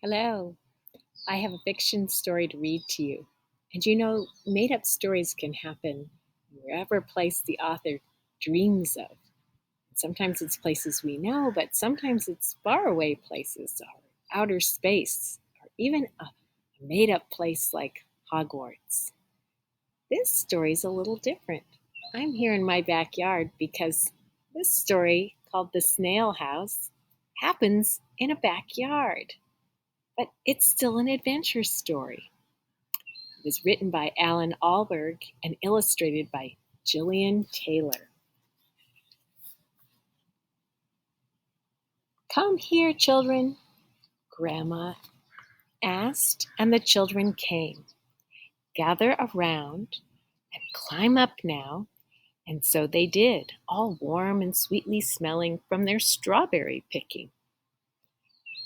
Hello. I have a fiction story to read to you. And made up stories can happen wherever place the author dreams of. Sometimes it's places we know, but sometimes it's faraway places or outer space or even a made up place like Hogwarts. This story's a little different. I'm here in my backyard because this story, called The Snail House, happens in a backyard. But it's still an adventure story. It was written by Alan Alberg and illustrated by Gillian Taylor. Come here, children, Grandma asked, and the children came. Gather around and climb up now. And so they did, all warm and sweetly smelling from their strawberry picking.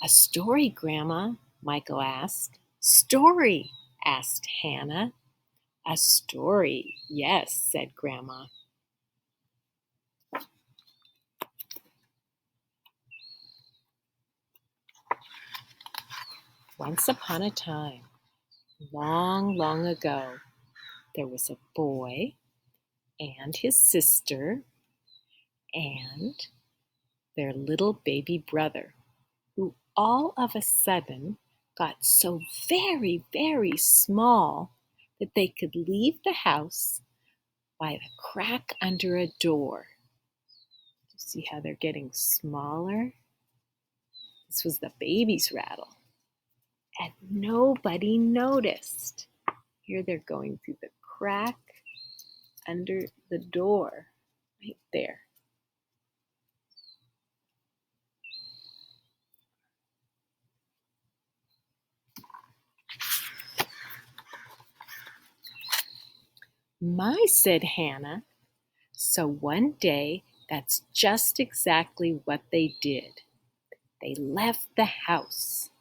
A story, Grandma, Michael asked. Story, asked Hannah. A story, yes, said Grandma. Once upon a time, long, long ago, there was a boy and his sister and their little baby brother, who all of a sudden got so very, very small that they could leave the house by the crack under a door. You see how they're getting smaller? This was the baby's rattle. And nobody noticed. Here they're going through the crack under the door, right there. My, said Hannah. So one day, that's just exactly what they did. They left the house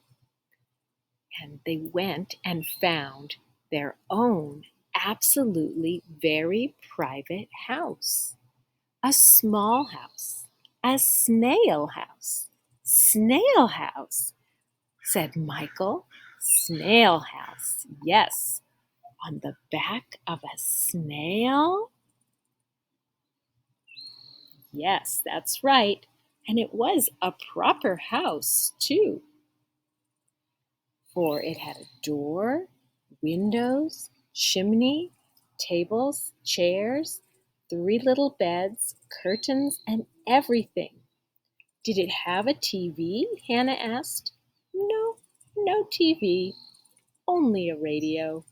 and they went and found their own absolutely very private house. A small house, a snail house. Snail house, said Michael. Snail house, yes. On the back of a snail? Yes, that's right. And it was a proper house, too. For it had a door, windows, chimney, tables, chairs, 3 little beds, curtains, and everything. Did it have a TV? Hannah asked. No, no TV, only a radio.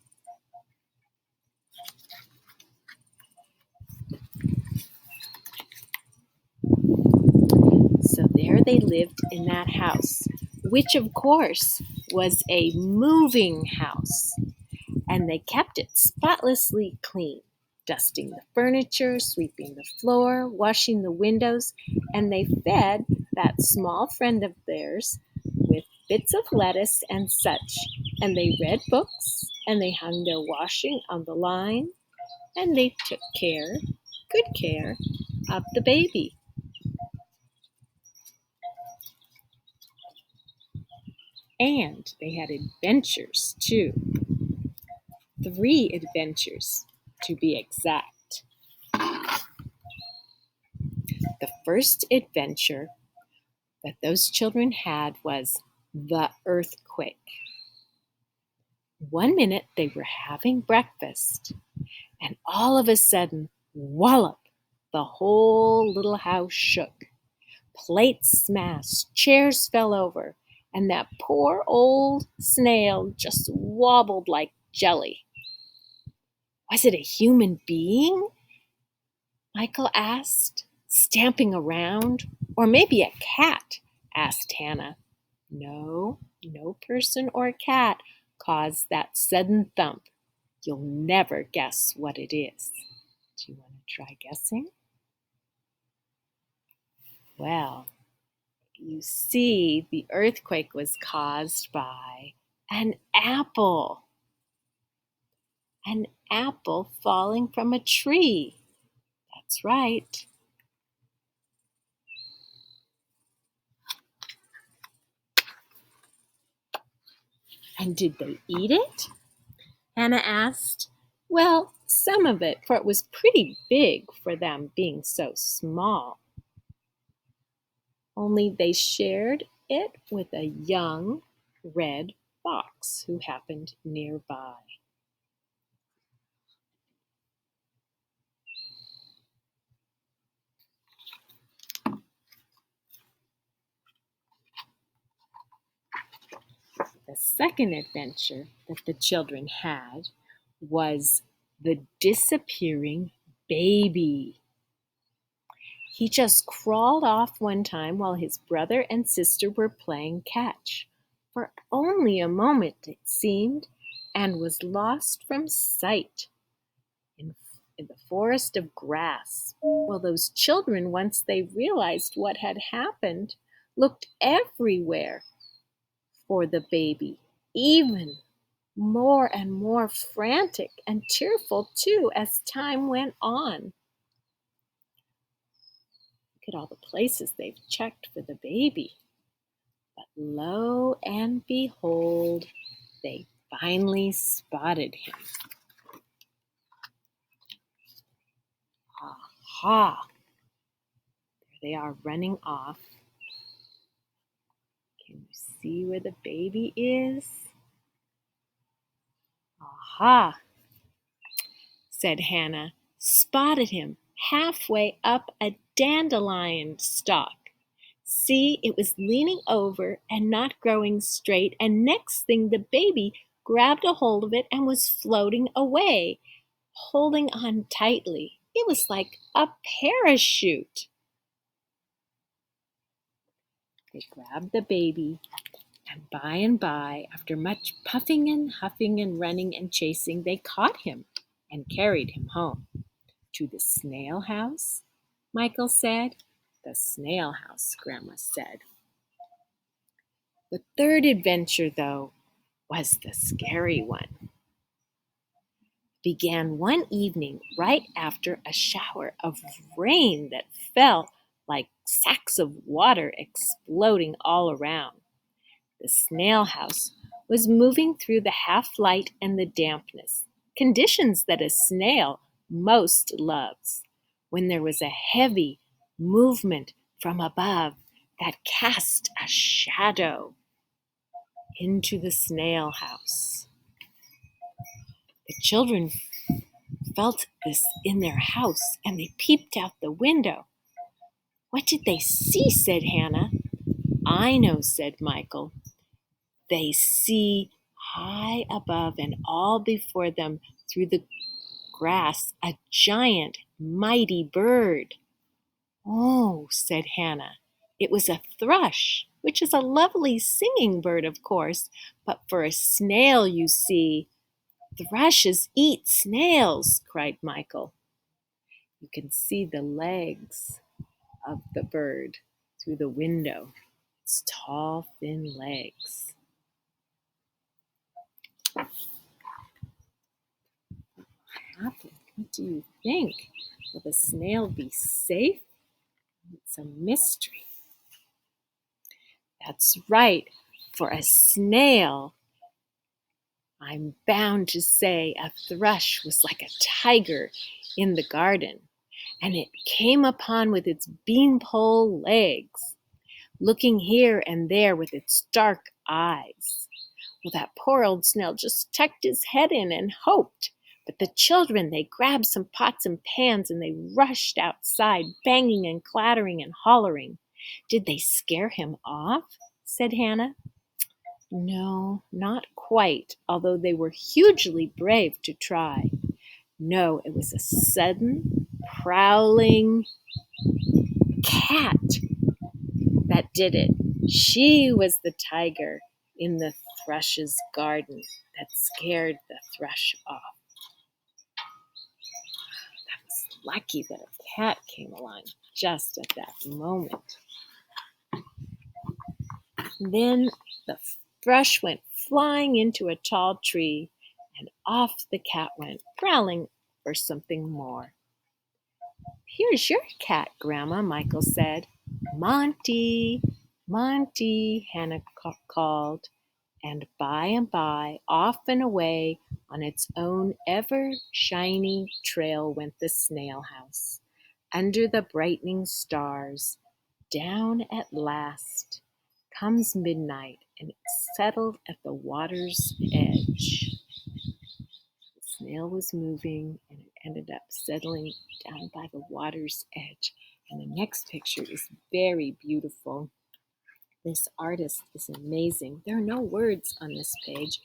So there they lived in that house, which of course was a moving house. And they kept it spotlessly clean, dusting the furniture, sweeping the floor, washing the windows, and they fed that small friend of theirs with bits of lettuce and such. And they read books, and they hung their washing on the line, and they took care, good care, of the baby. And they had adventures too. 3 adventures, to be exact. The first adventure that those children had was the earthquake. One minute they were having breakfast, and all of a sudden, wallop, the whole little house shook. Plates smashed, chairs fell over, and that poor old snail just wobbled like jelly. Was it a human being? Michael asked, stamping around. Or maybe a cat, asked Hannah. No, no person or cat caused that sudden thump. You'll never guess what it is. Do you want to try guessing? Well, you see, the earthquake was caused by an apple. An apple falling from a tree. That's right. And did they eat it? Hannah asked. Well, some of it, for it was pretty big for them being so small. Only they shared it with a young red fox who happened nearby. The second adventure that the children had was the disappearing baby. He just crawled off one time while his brother and sister were playing catch, for only a moment it seemed, and was lost from sight in the forest of grass. Well, those children, once they realized what had happened, looked everywhere for the baby, even more and more frantic and tearful too as time went on. Look at all the places they've checked for the baby. But lo and behold, they finally spotted him. Aha! There they are running off. Can you see where the baby is? Aha! Said Hannah. Spotted him halfway up a dandelion stalk. See, it was leaning over and not growing straight, and next thing the baby grabbed a hold of it and was floating away, holding on tightly. It was like a parachute. They grabbed the baby, and by, after much puffing and huffing and running and chasing, they caught him and carried him home. To the snail house, Michael said. The snail house, Grandma said. The third adventure, though, was the scary one. Began one evening right after a shower of rain that fell like sacks of water exploding all around. The snail house was moving through the half light and the dampness, conditions that a snail most loves, when there was a heavy movement from above that cast a shadow into the snail house. The children felt this in their house, and they peeped out the window. What did they see? Said Hannah. I know, said Michael. They see high above and all before them through the grass a giant, mighty bird. Oh, said Hannah. It was a thrush, which is a lovely singing bird, of course, but for a snail, you see. Thrushes eat snails, cried Michael. You can see the legs of the bird through the window. Its tall, thin legs. What happened? What do you think? Will the snail be safe? It's a mystery. That's right. For a snail, I'm bound to say a thrush was like a tiger in the garden, and it came upon with its beanpole legs, looking here and there with its dark eyes. Well, that poor old snail just tucked his head in and hoped. But the children, they grabbed some pots and pans and they rushed outside, banging and clattering and hollering. Did they scare him off? Said Hannah. No, not quite, although they were hugely brave to try. No, it was a sudden, prowling cat that did it. She was the tiger in the thrush's garden that scared the thrush off. That was lucky that a cat came along just at that moment. Then the thrush went flying into a tall tree, and off the cat went, growling for something more. Here's your cat, Grandma, Michael said. Monty, Monty, Hannah called, And by, off and away on its own ever-shiny trail went the snail house, under the brightening stars. Down at last comes midnight, and it settled at the water's edge. The snail was moving, and it ended up settling down by the water's edge. And the next picture is very beautiful. This artist is amazing. There are no words on this page,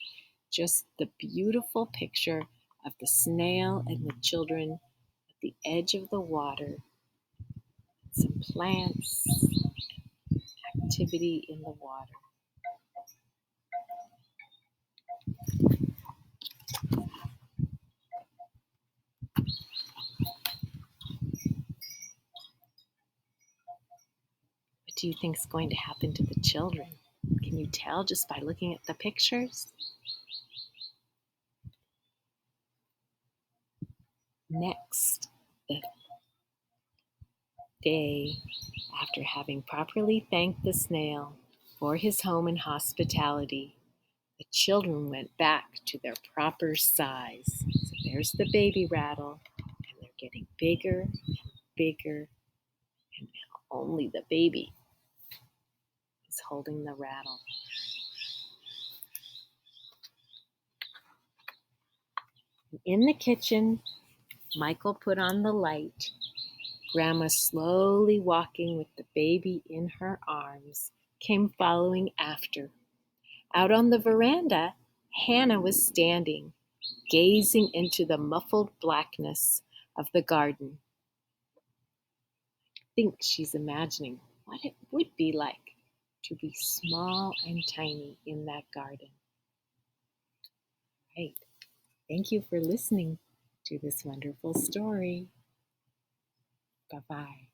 just the beautiful picture of the snail and the children at the edge of the water. Some plants, activity in the water. What do you think is going to happen to the children? Can you tell just by looking at the pictures? Next, the day after having properly thanked the snail for his home and hospitality, the children went back to their proper size. So there's the baby rattle, and they're getting bigger and bigger, and now only the baby is holding the rattle. In the kitchen, Michael put on the light. Grandma, slowly walking with the baby in her arms, came following after. Out on the veranda, Hannah was standing, gazing into the muffled blackness of the garden. I think she's imagining what it would be like to be small and tiny in that garden. Right. Thank you for listening to this wonderful story. Bye-bye.